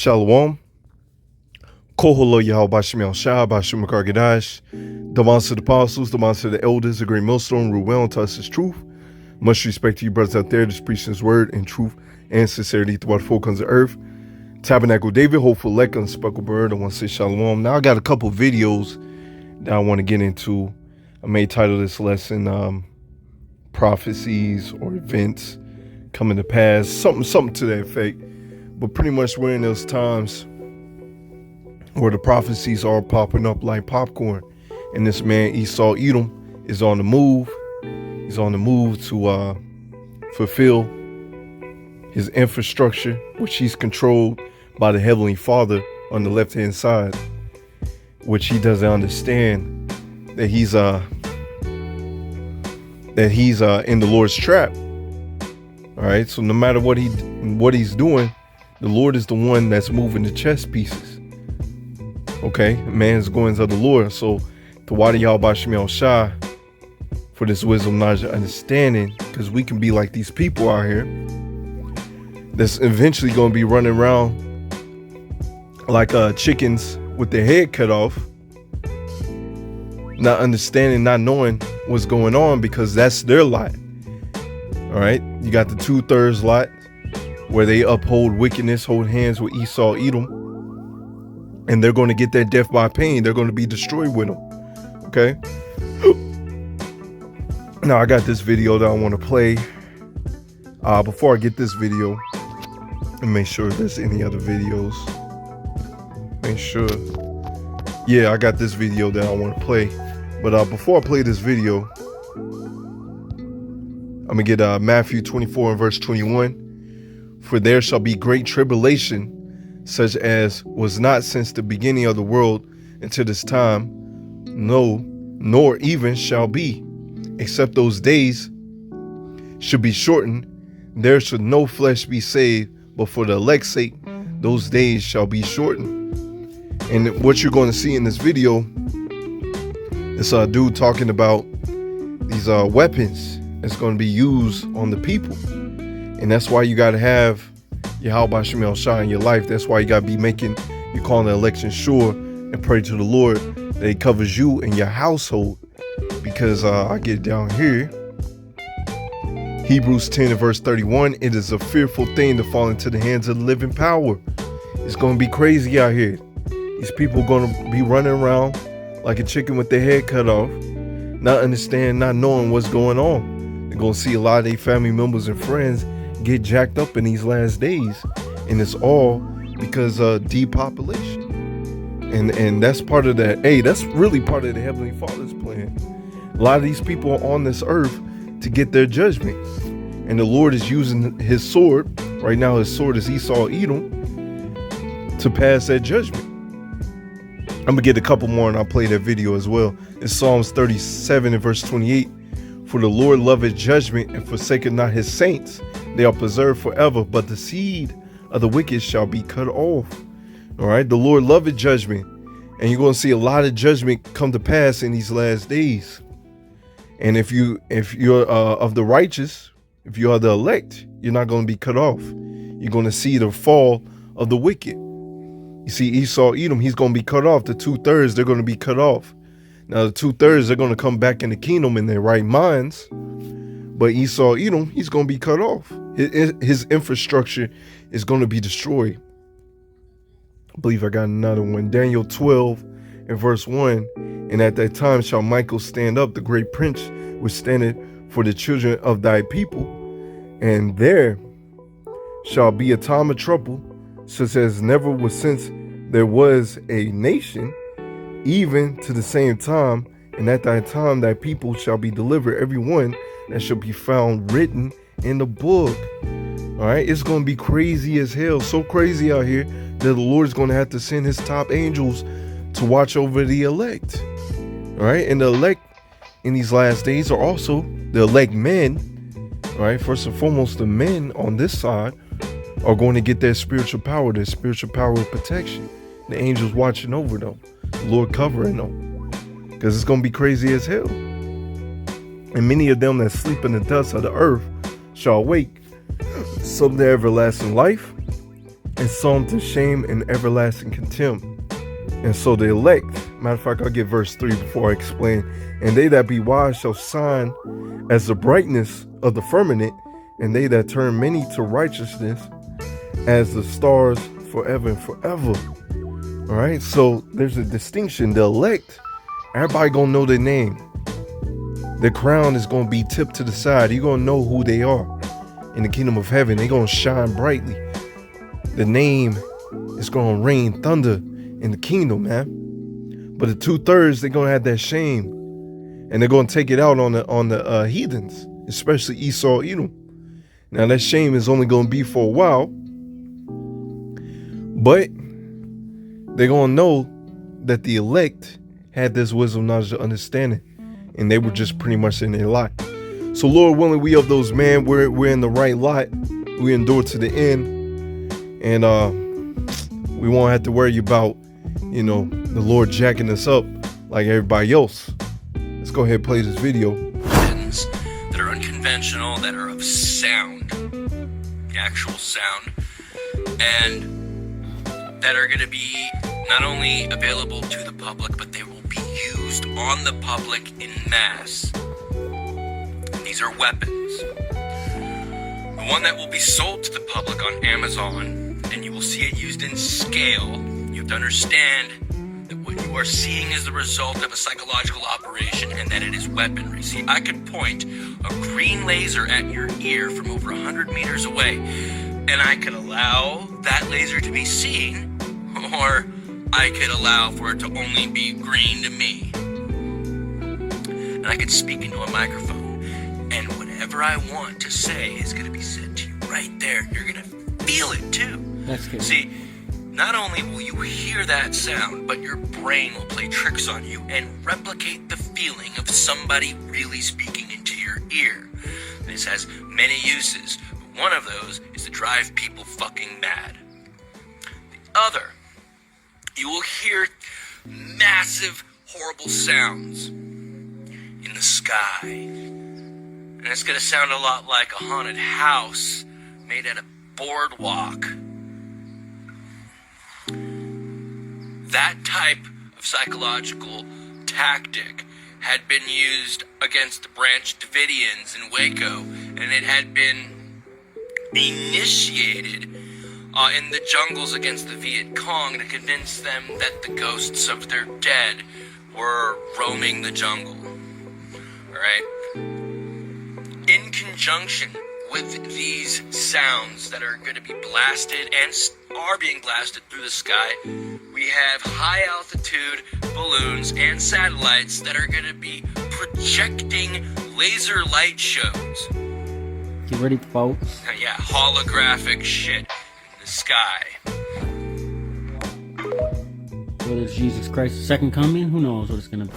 Shalom. Koholo Yahweh Shemel Shah, Bashum Kargadash, the monster of the apostles, the monster of the elders, the great millstone, rule well unto us his truth. Much respect to you brothers out there, just preaching his word in truth and sincerity throughout the four corners of earth. Tabernacle David, hopeful elect, unspeckled bird, I want to say shalom. Now I got a couple videos that I want to get into. I may title this lesson prophecies or events coming to pass, something to that effect. But pretty much we're in those times where the prophecies are popping up like popcorn. And this man Esau Edom is on the move. He's on the move to fulfill his infrastructure, which he's controlled by the Heavenly Father on the left-hand side, which he doesn't understand that he's in the Lord's trap. All right, so no matter what he's doing, the Lord is the one that's moving the chess pieces. Okay, man's goings of the Lord. So to Wadi Yahweh Shemel Shah for this wisdom, knowledge, and understanding, because we can be like these people out here that's eventually going to be running around like chickens with their head cut off, not understanding, not knowing what's going on, because that's their lot. All right, you got the 2/3 lot where they uphold wickedness, hold hands with Esau Edom, and they're going to get that death by pain. They're going to be destroyed with them. Okay. Now I got this video that I want to play. Before I get this video, and make sure there's any other videos. Make sure. Yeah, I got this video that I want to play. But before I play this video, I'm going to get Matthew 24 and verse 21. For there shall be great tribulation, such as was not since the beginning of the world until this time, no, nor even shall be, except those days should be shortened. There should no flesh be saved, but for the elect's sake, those days shall be shortened. And what you're going to see in this video is a dude talking about these weapons that's going to be used on the people. And that's why you got to have Yahweh Shemel Shah in your life. That's why you got to be you calling the election sure and pray to the Lord that he covers you and your household. Because I get down here, Hebrews 10 and verse 31, it is a fearful thing to fall into the hands of the living power. It's going to be crazy out here. These people are going to be running around like a chicken with their head cut off, not understanding, not knowing what's going on. They're going to see a lot of their family members and friends get jacked up in these last days, and it's all because of depopulation. And that's part of that. Hey, that's really part of the Heavenly Father's plan. A lot of these people are on this earth to get their judgment, and the Lord is using his sword. Right now his sword is Esau Edom to pass that judgment. I'm gonna get a couple more and I'll play that video as well. It's Psalms 37 and verse 28. For the Lord loveth judgment and forsaketh not his saints. They are preserved forever, but the seed of the wicked shall be cut off. All right, the Lord loveth judgment, and you're going to see a lot of judgment come to pass in these last days. And if you're of the righteous, if you are the elect, you're not going to be cut off. You're going to see the fall of the wicked. You see Esau Edom, he's going to be cut off. The 2/3, they're going to be cut off. Now the 2/3, they're going to come back in the kingdom in their right minds. But Esau Edom, he's going to be cut off. His infrastructure is going to be destroyed. I believe I got another one. Daniel 12 and verse 1. And at that time shall Michael stand up, the great prince, which standeth for the children of thy people. And there shall be a time of trouble, such as never was since there was a nation, even to the same time. And at that time thy people shall be delivered, every one that shall be found written in the book. All right, it's going to be crazy as hell. So crazy out here that the Lord is going to have to send his top angels to watch over the elect. All right, and the elect in these last days are also the elect men. All right, first and foremost, the men on this side are going to get their spiritual power of protection. The angels watching over them, the Lord covering them, because it's going to be crazy as hell. And many of them that sleep in the dust of the earth shall awake, some to everlasting life, and some to shame and everlasting contempt. And so the elect, matter of fact, I'll get verse 3 before I explain. And they that be wise shall shine as the brightness of the firmament, and they that turn many to righteousness as the stars forever and forever. All right, so there's a distinction. The elect, everybody gonna know their name. The crown is gonna be tipped to the side. You're gonna know who they are in the kingdom of heaven. They're gonna shine brightly. The name is gonna rain thunder in the kingdom, man. But the 2/3, they're gonna have that shame, and they're gonna take it out on the heathens, especially Esau, Edom. Now that shame is only gonna be for a while, but they're gonna know that the elect had this wisdom, knowledge, and understanding, and they were just pretty much in their lot. So Lord willing, we of those, man, we're in the right lot. We endure to the end, and we won't have to worry about, the Lord jacking us up like everybody else. Let's go ahead and play this video. That are unconventional, that are of sound, the actual sound, and that are going to be not only available to the public, but they will be used on the public in mass. These are weapons. The one that will be sold to the public on Amazon, and you will see it used in scale. You have to understand that what you are seeing is the result of a psychological operation, and that it is weaponry. See, I could point a green laser at your ear from over 100 meters away, and I could allow that laser to be seen, or I could allow for it to only be green to me. And I could speak into a microphone, and whatever I want to say is going to be said to you right there. You're going to feel it too. That's good. See, not only will you hear that sound, but your brain will play tricks on you and replicate the feeling of somebody really speaking into your ear. This has many uses, but one of those is to drive people fucking mad. The other, you will hear massive, horrible sounds in the sky. And it's going to sound a lot like a haunted house made at a boardwalk. That type of psychological tactic had been used against the Branch Davidians in Waco, and it had been initiated in the jungles against the Viet Cong to convince them that the ghosts of their dead were roaming the jungle. Alright? In conjunction with these sounds that are going to be blasted and are being blasted through the sky, we have high altitude balloons and satellites that are going to be projecting laser light shows. Get ready, folks. Yeah, holographic shit in the sky. Whether it's Jesus Christ's second coming, who knows what it's gonna be.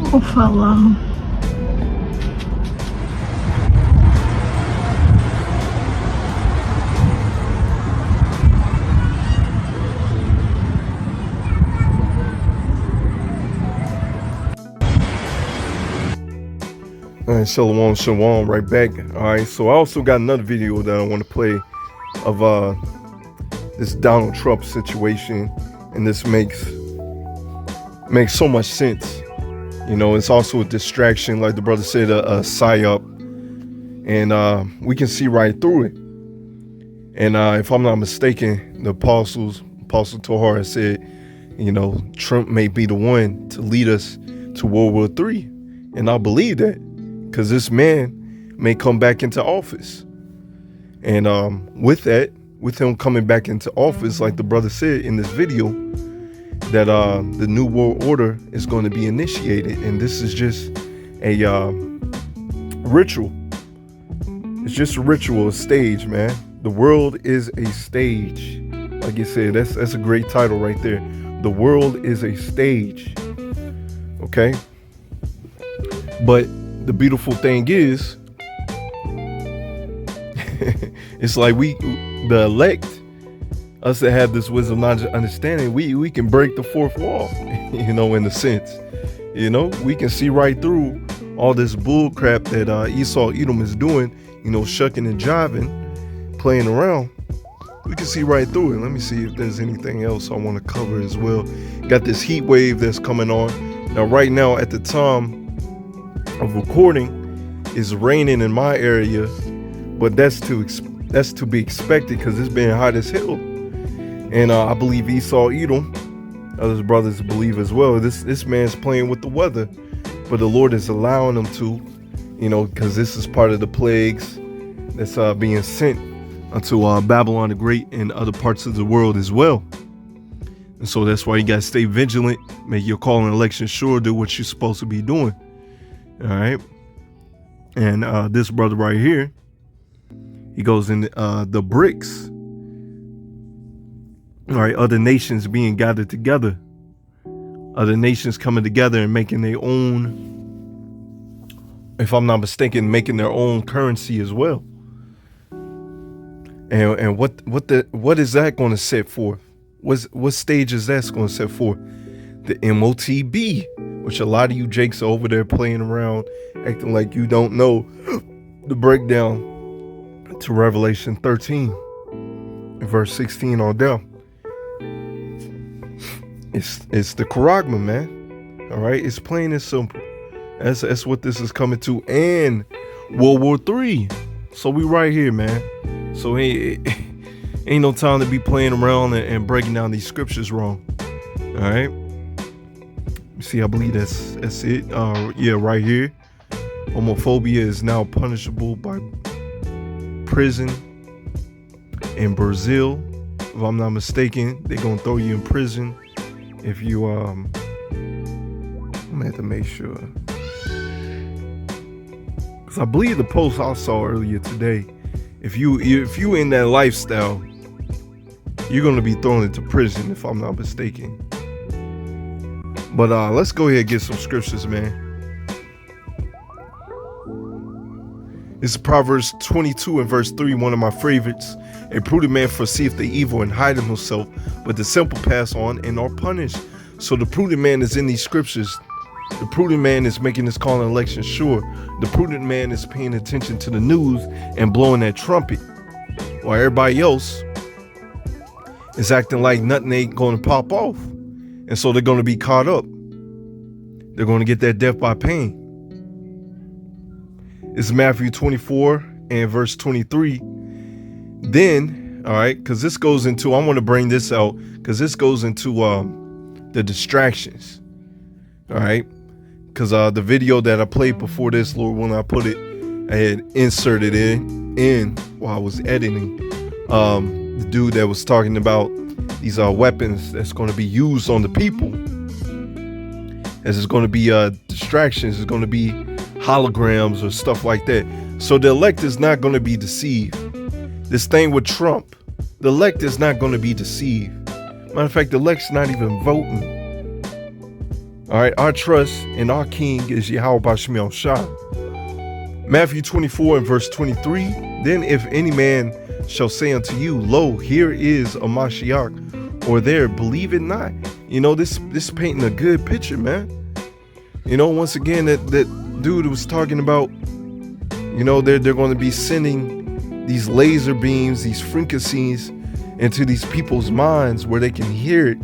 Vou falar. All right, shalom, right back. All right, so I also got another video that I want to play of this Donald Trump situation, and this makes so much sense. It's also a distraction, like the brother said, a psyop, and we can see right through it. And if I'm not mistaken, the Apostle Tohar said, Trump may be the one to lead us to World War III, and I believe that, because this man may come back into office. And with him coming back into office, like the brother said in this video, that the New World Order is going to be initiated. And this is just a ritual. It's just a ritual, a stage, man. The world is a stage. Like you said, that's a great title right there. The world is a stage. Okay? But the beautiful thing is, it's like the elect us that have this wisdom, knowledge, and understanding, we can break the fourth wall, in a sense. We can see right through all this bull crap that Esau Edom is doing, shucking and jiving, playing around. We can see right through it. Let me see if there's anything else I want to cover as well. Got this heat wave that's coming on. Now, right now, at the time of recording, it's raining in my area, but that's to be expected because it's been hot as hell. And I believe Esau Edom, others brothers believe as well, this man's playing with the weather, but the Lord is allowing him to, because this is part of the plagues that's being sent unto Babylon the Great and other parts of the world as well. And so that's why you got to stay vigilant, make your call and election sure, do what you're supposed to be doing. All right. And this brother right here, he goes in the BRICS. All right, other nations being gathered together. Other nations coming together and making their own, if I'm not mistaken, making their own currency as well. And what is that going to set forth? What stage is that going to set forth? The MOTB, which a lot of you jakes are over there playing around, acting like you don't know the breakdown to Revelation 13, verse 16 on down. It's the Charagma, man. All right, it's plain and simple. That's what this is coming to, and World War III. So we right here, man. So ain't no time to be playing around and breaking down these scriptures wrong. All right. See, I believe that's it. Yeah, right here. Homophobia is now punishable by prison in Brazil. If I'm not mistaken, they're gonna throw you in prison if you I'm gonna have to make sure, because I believe the post I saw earlier today, if you in that lifestyle, you're gonna be thrown into prison, if I'm not mistaken. But let's go ahead and get some scriptures, man. This is Proverbs 22 and verse 3, one of my favorites. A prudent man foreseeth the evil and hideth himself, but the simple pass on and are punished. So the prudent man is in these scriptures. The prudent man is making this call and election sure. The prudent man is paying attention to the news and blowing that trumpet, while everybody else is acting like nothing ain't going to pop off. And so they're going to be caught up. They're going to get that death by pain. It's Matthew 24 and verse 23. Then, all right, because this goes into, I want to bring this out because this goes into the distractions. All right, because the video that I played before this, Lord, when I put it, I had inserted in while I was editing. The dude that was talking about these weapons that's going to be used on the people, as it's going to be distractions, it's going to be holograms or stuff like that. So the elect is not going to be deceived. This thing with Trump, the elect is not going to be deceived. Matter of fact, the elect's not even voting. All right, our trust in our King is Yahweh Bashmiel Shah. Matthew 24 and verse 23. Then if any man shall say unto you, lo, here is a Mashiach, or there, believe it not. This painting a good picture, man. Once again, that dude was talking about, they're going to be sending these laser beams, these frequencies into these people's minds where they can hear it.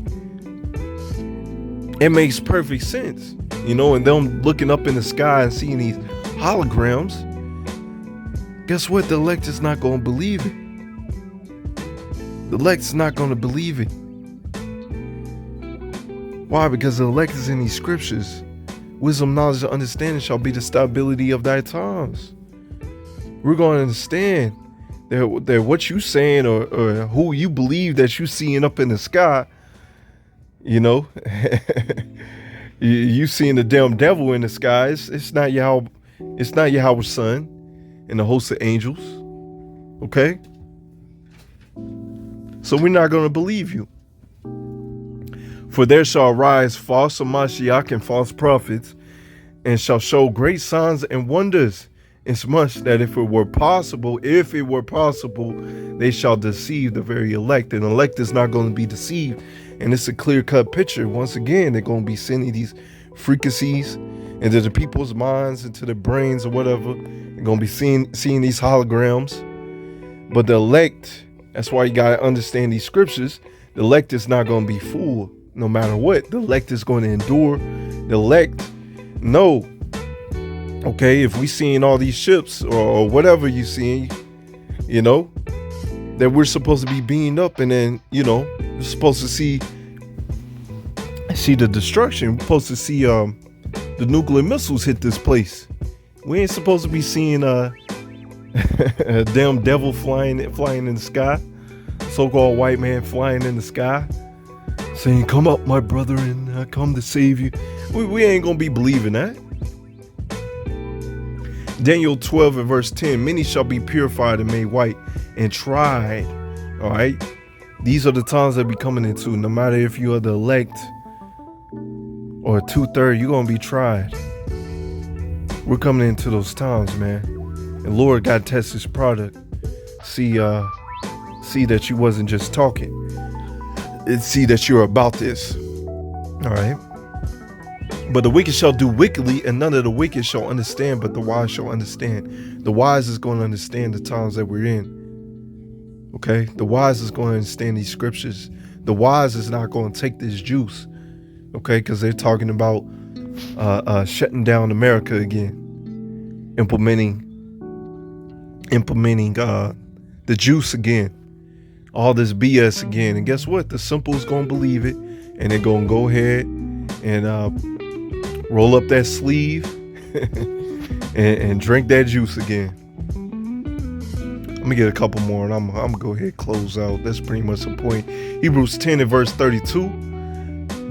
It makes perfect sense, and them looking up in the sky and seeing these holograms. Guess what? The elect is not going to believe it. The elect's not going to believe it. Why? Because the elect is in these scriptures. Wisdom, knowledge, and understanding shall be the stability of thy times. We're going to understand that what you saying or who you believe that you seeing up in the sky, you seeing the damn devil in the sky. It's not Yahweh's son and the host of angels. Okay? So we're not going to believe you. For there shall arise false Mashiach and false prophets, and shall show great signs and wonders It's much that if it were possible, they shall deceive the very elect. And elect is not going to be deceived. And it's a clear-cut picture. Once again, they're going to be sending these frequencies into the people's minds, into their brains or whatever. They're going to be seeing these holograms. But the elect, that's why you got to understand these scriptures. The elect is not going to be fooled no matter what. The elect is going to endure. The elect, no. Okay, if we seeing all these ships or whatever you seeing, you know, that we're supposed to be beamed up, and then, you know, we're supposed to see the destruction. We're supposed to see the nuclear missiles hit this place. We ain't supposed to be seeing a damn devil flying in the sky, so-called white man flying in the sky, saying, "Come up, my brother, and I come to save you." We ain't gonna be believing that. Daniel 12 and verse 10, many shall be purified and made white and tried. All right. These are the times that we coming into. No matter if you are the elect or 2/3, you're going to be tried. We're coming into those times, man. And Lord got to test his product. See that you wasn't just talking. See that you're about this. All right. But the wicked shall do wickedly, and none of the wicked shall understand, but the wise shall understand. The wise is going to understand the times that we're in. Okay? The wise is going to understand these scriptures. The wise is not going to take this juice. Okay? Because they're talking about shutting down America again. Implementing the juice again. All this BS again. And guess what? The simple's going to believe it. And they're going to go ahead and roll up that sleeve and drink that juice again. Let me get a couple more, and I'm gonna go ahead and close out. That's pretty much the point. Hebrews 10 and verse 32.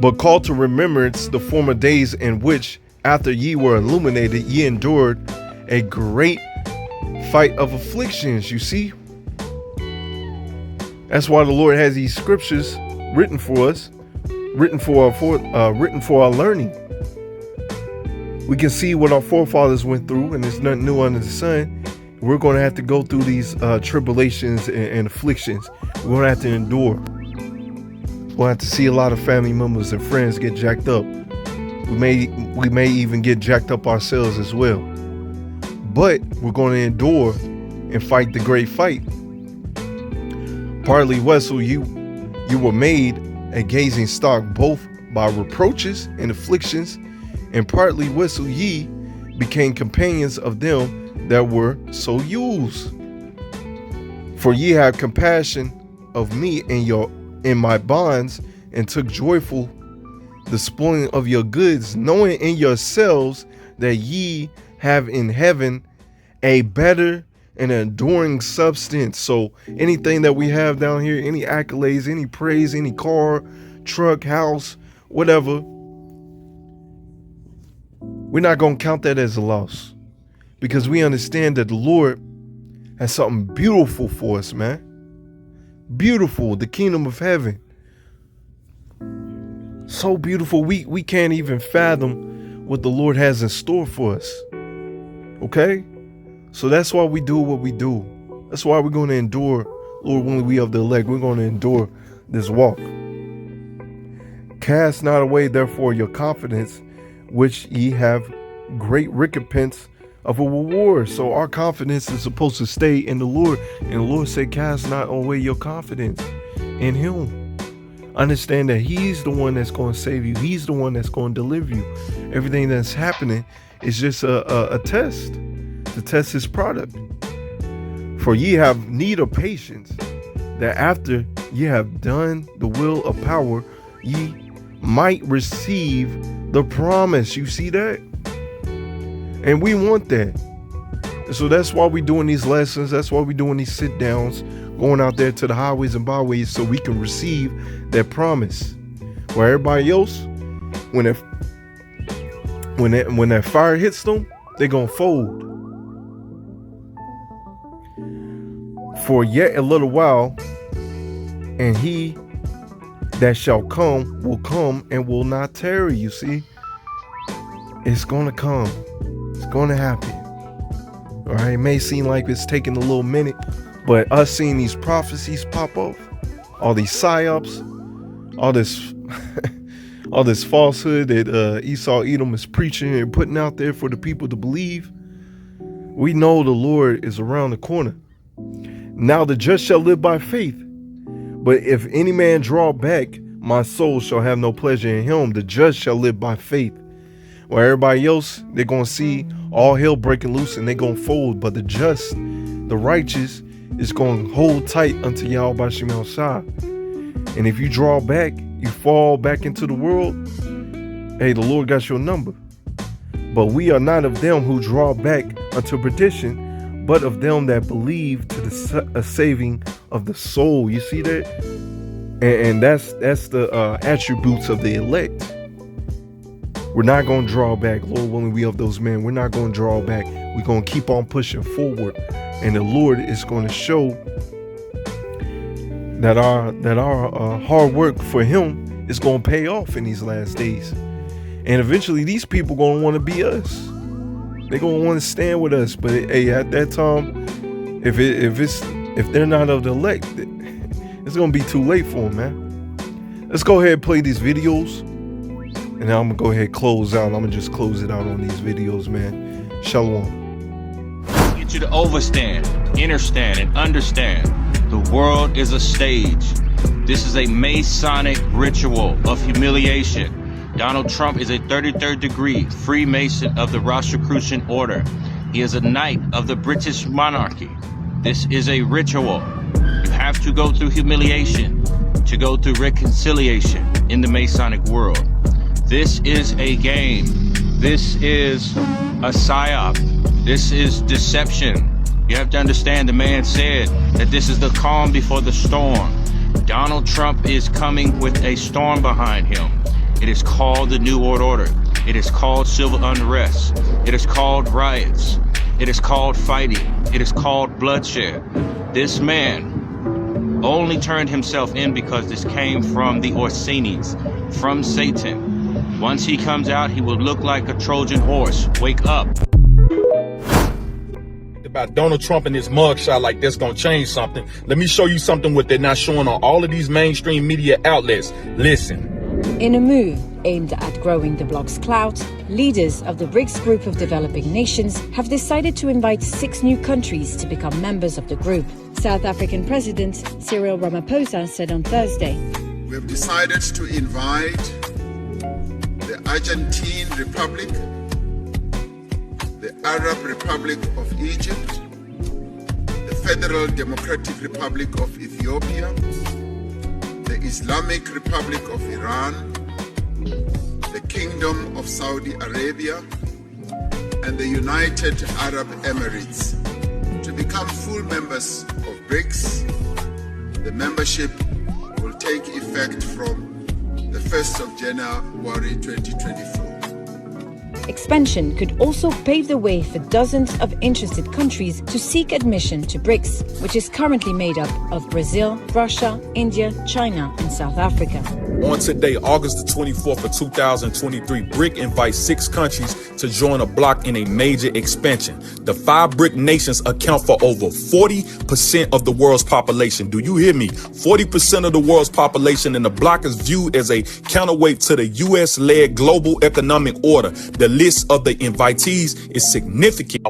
But call to remembrance the former days in which, after ye were illuminated, ye endured a great fight of afflictions. You see? That's why the Lord has these scriptures written for us, written for our learning. We can see what our forefathers went through, and there's nothing new under the sun. We're going to have to go through these tribulations and afflictions. We're going to have to endure. We're going to have to see a lot of family members and friends get jacked up. We may even get jacked up ourselves as well. But we're going to endure and fight the great fight. Partly, Wessel, you were made a gazing stock both by reproaches and afflictions, and partly whistle ye became companions of them that were so used. For ye have compassion of me in my bonds, and took joyful the spoiling of your goods, knowing in yourselves that ye have in heaven a better and enduring substance. So anything that we have down here, any accolades, any praise, any car, truck, house, whatever, we're not going to count that as a loss, because we understand that the Lord has something beautiful for us, man. Beautiful, the kingdom of heaven. So beautiful, we can't even fathom what the Lord has in store for us. Okay? So that's why we do what we do. That's why we're going to endure, Lord, when we of the elect, we're going to endure this walk. Cast not away, therefore, your confidence, which ye have great recompense of a reward. So our confidence is supposed to stay in the Lord. And the Lord said, cast not away your confidence in him. Understand that he's the one that's going to save you. He's the one that's going to deliver you. Everything that's happening is just a test to test his product. For ye have need of patience, that after ye have done the will of power, ye might receive the promise. You see that? And we want that. So that's why we're doing these lessons. That's why we're doing these sit downs, going out there to the highways and byways, so we can receive that promise. Where everybody else, when that fire hits them, they're gonna fold. For yet a little while, and he that shall come will come and will not tarry. You see, it's gonna come. It's gonna happen. All All right, it may seem like it's taking a little minute, but us seeing these prophecies pop off, all these psyops, all this all this falsehood that Esau Edom is preaching and putting out there for the people to believe, we know the Lord is around the corner. Now the just shall live by faith. But if any man draw back, my soul shall have no pleasure in him. The just shall live by faith. Where everybody else, they're going to see all hell breaking loose and they're going to fold. But the just, the righteous, is going to hold tight unto Yahweh Bashim Shah. And if you draw back, you fall back into the world, hey, the Lord got your number. But we are not of them who draw back unto perdition, but of them that believe to the saving of the soul. You see that? And that's the attributes of the elect. We're not going to draw back. Lord willing, we of those men. We're not going to draw back. We're going to keep on pushing forward. And the Lord is going to show that our hard work for him is going to pay off in these last days. And eventually these people going to want to be us. They're going to want to stand with us. But hey, at that time, if they're not of the elect, it's going to be too late for them, man. Let's go ahead and play these videos. And now I'm going to go ahead and close out. I'm going to just close it out on these videos, man. Shalom. Get you to overstand, understand, and understand. The world is a stage. This is a Masonic ritual of humiliation. Donald Trump is a 33rd degree Freemason of the Rosicrucian Order. He is a knight of the British monarchy. This is a ritual. You have to go through humiliation to go through reconciliation in the Masonic world. This is a game. This is a psyop. This is deception. You have to understand, the man said that this is the calm before the storm. Donald Trump is coming with a storm behind him. It is called the New World Order. It is called civil unrest. It is called riots. It is called fighting. It is called bloodshed. This man only turned himself in because this came from the Orsini's, from Satan. Once he comes out, he will look like a Trojan horse. Wake up. About Donald Trump and his mugshot like that's gonna change something. Let me show you something what they're not showing on all of these mainstream media outlets. Listen. In a move aimed at growing the bloc's clout, leaders of the BRICS group of developing nations have decided to invite 6 new countries to become members of the group. South African President Cyril Ramaphosa said on Thursday, "We have decided to invite the Argentine Republic, the Arab Republic of Egypt, the Federal Democratic Republic of Ethiopia, the Islamic Republic of Iran, the Kingdom of Saudi Arabia, and the United Arab Emirates to become full members of BRICS. The membership will take effect from the 1st of January 2024. Expansion could also pave the way for dozens of interested countries to seek admission to BRICS, which is currently made up of Brazil, Russia, India, China, and South Africa. On today, August the 24th of 2023, BRIC invites 6 countries to join a bloc in a major expansion. The 5 BRIC nations account for over 40% of the world's population. Do you hear me? 40% of the world's population, and the bloc is viewed as a counterweight to the U.S.-led global economic order. The list of the invitees is significant.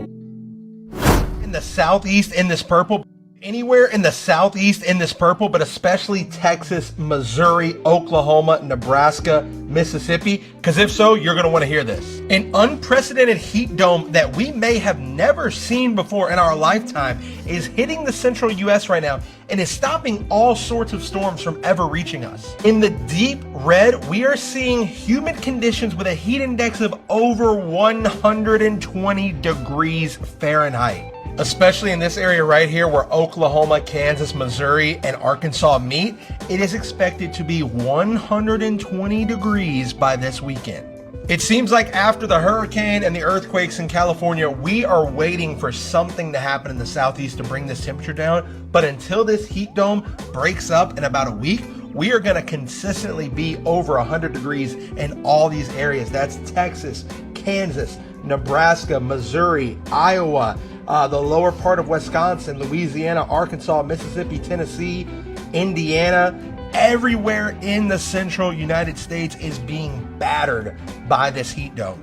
In the southeast in this purple, anywhere in the southeast in this purple, but especially Texas, Missouri, Oklahoma, Nebraska, Mississippi, because if so, you're going to want to hear this. An unprecedented heat dome that we may have never seen before in our lifetime is hitting the central U.S. right now and is stopping all sorts of storms from ever reaching us. In the deep red, we are seeing humid conditions with a heat index of over 120 degrees Fahrenheit. Especially in this area right here where Oklahoma, Kansas, Missouri, and Arkansas meet, it is expected to be 120 degrees by this weekend. It seems like after the hurricane and the earthquakes in California, we are waiting for something to happen in the southeast to bring this temperature down. But until this heat dome breaks up in about a week, we are going to consistently be over 100 degrees in all these areas. That's Texas, Kansas, Nebraska, Missouri, Iowa, The lower part of Wisconsin, Louisiana, Arkansas, Mississippi, Tennessee, Indiana, everywhere in the central United States is being battered by this heat dome.